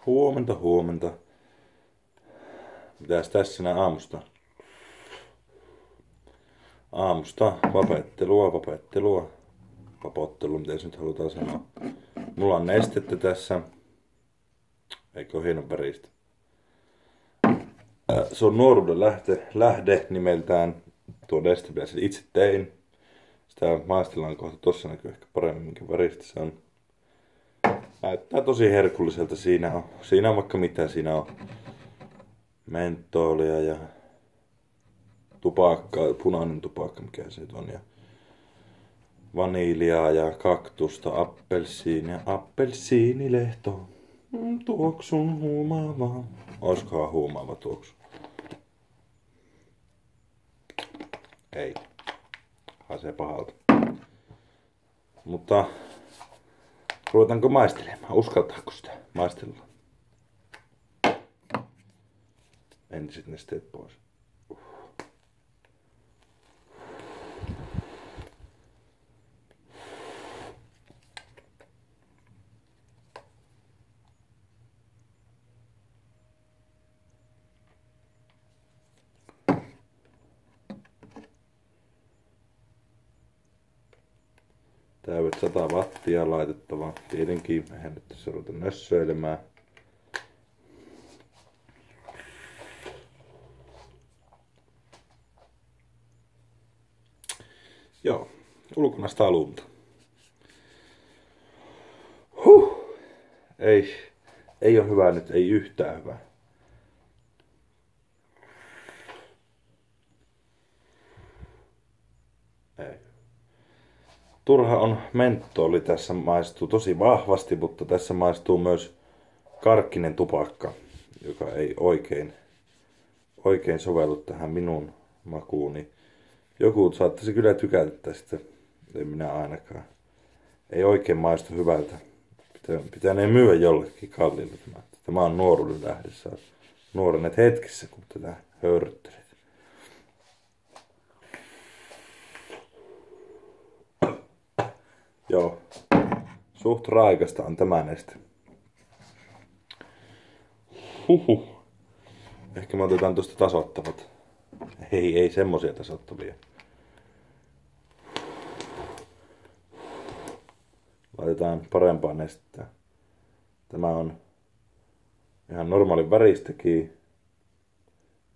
Huomenta, huomenta. Mitäs tässä näin aamusta? Aamusta vapettelua. Vapottelu, miten se nyt halutaan sanoa. Mulla on nestettä tässä. Eikö ole hienon väristä? Se on nuoruuden lähde nimeltään. Tuo neste, mitä sen itse tein. Sitä maistellaan kohta. Tossa näkyy ehkä paremmin, minkä väristä se on. Näyttää tosi herkulliselta. Siinä on vaikka mitä. Siinä on mentoolia ja tupakkaa, punainen tupakka, mikä se on. Ja vaniljaa ja kaktusta, appelsiinilehto. Tuoksun huumaava. Oiskohan huumaava tuoksu? Ei. Haisee pahalta. Mutta ruvetaanko maistelemaan? Uskaltaako sitä maistella? Entiset nesteet pois. Täydet 100 wattia laitettava. Tietenkin eihän nyt tässä ruveta nössöilemään. Joo, ulkona sitä lunta. Ei ole hyvä nyt, ei yhtään hyvä. Ei. Turha on mentoli, tässä maistuu tosi vahvasti, mutta tässä maistuu myös karkkinen tupakka, joka ei oikein sovellu tähän minun makuuni. Joku saattaisi kyllä tykätä tästä, ei minä ainakaan. Ei oikein maistu hyvältä. Pitänee myyä jollekin kalliilla tämä. Tämä on nuoruuden lähdessä. Nuorenet hetkessä, kun tätä höyryttelet. Joo. Suht raikasta on tämä neste. Ehkä me otetaan tuosta tasoittavat. Ei semmosia tasoittavia. Laitetaan parempaa nestettä. Tämä on ihan normaalin väristäkin.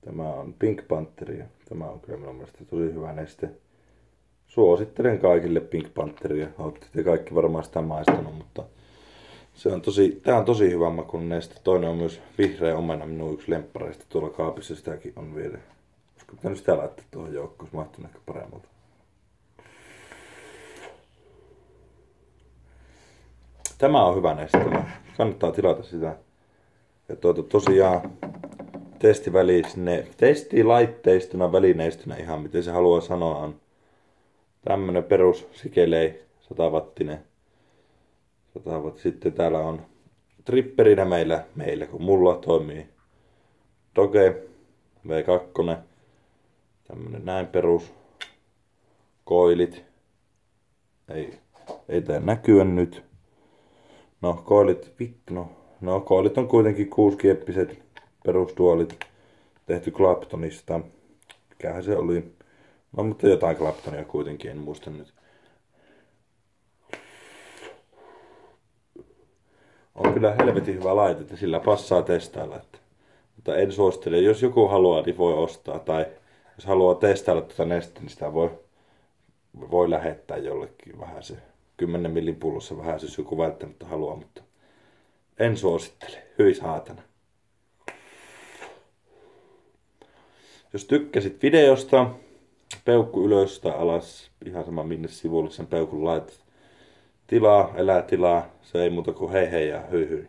Tämä on Pink Pantheria. Tämä on kyllä minun mielestä tosi hyvä neste. Suosittelen kaikille Pink Pantheria. Olette te kaikki varmaan sitä maistanut, mutta tää on tosi hyvä makuinen neste. Toinen on myös vihreä omena, minun yksi lemppareista. Tuolla kaapissa sitäkin on vielä. Olisiko pitänyt sitä laittaa tuohon joukkoon, se mahtuu ehkä paremmalta. Tämä on hyvä neste. Kannattaa tilata sitä. Ja tosiaan testilaitteistona, välineistönä ihan miten se haluaa sanoa on tämmönen perus sikelei 100 wattinen. 100 watt. Sitten täällä on tripperinä meillä kun mulla toimii Doge V2. Tämmönen näin perus. Koilit. Ei tää näkyä nyt. No koilit on kuitenkin 6-kieppiset perustuolit. Tehty Claptonista. Mikähän se oli? No mutta jotain Claptonia kuitenkin, en muista nyt. On kyllä helvetin hyvä laite, että sillä passaa testailla. Mutta en suosittele, jos joku haluaa, niin voi ostaa. Tai jos haluaa testailla tuota nestettä, niin sitä voi lähettää jollekin vähän se. 10 millin pullossa vähän jos joku välttämättä haluaa, mutta en suosittele. Hyi saatana. Jos tykkäsit videosta, peukku ylös tai alas, ihan sama minne sivulle sen peukun laitat. Elää tilaa, se ei muuta kuin hei hei ja hyi hyi.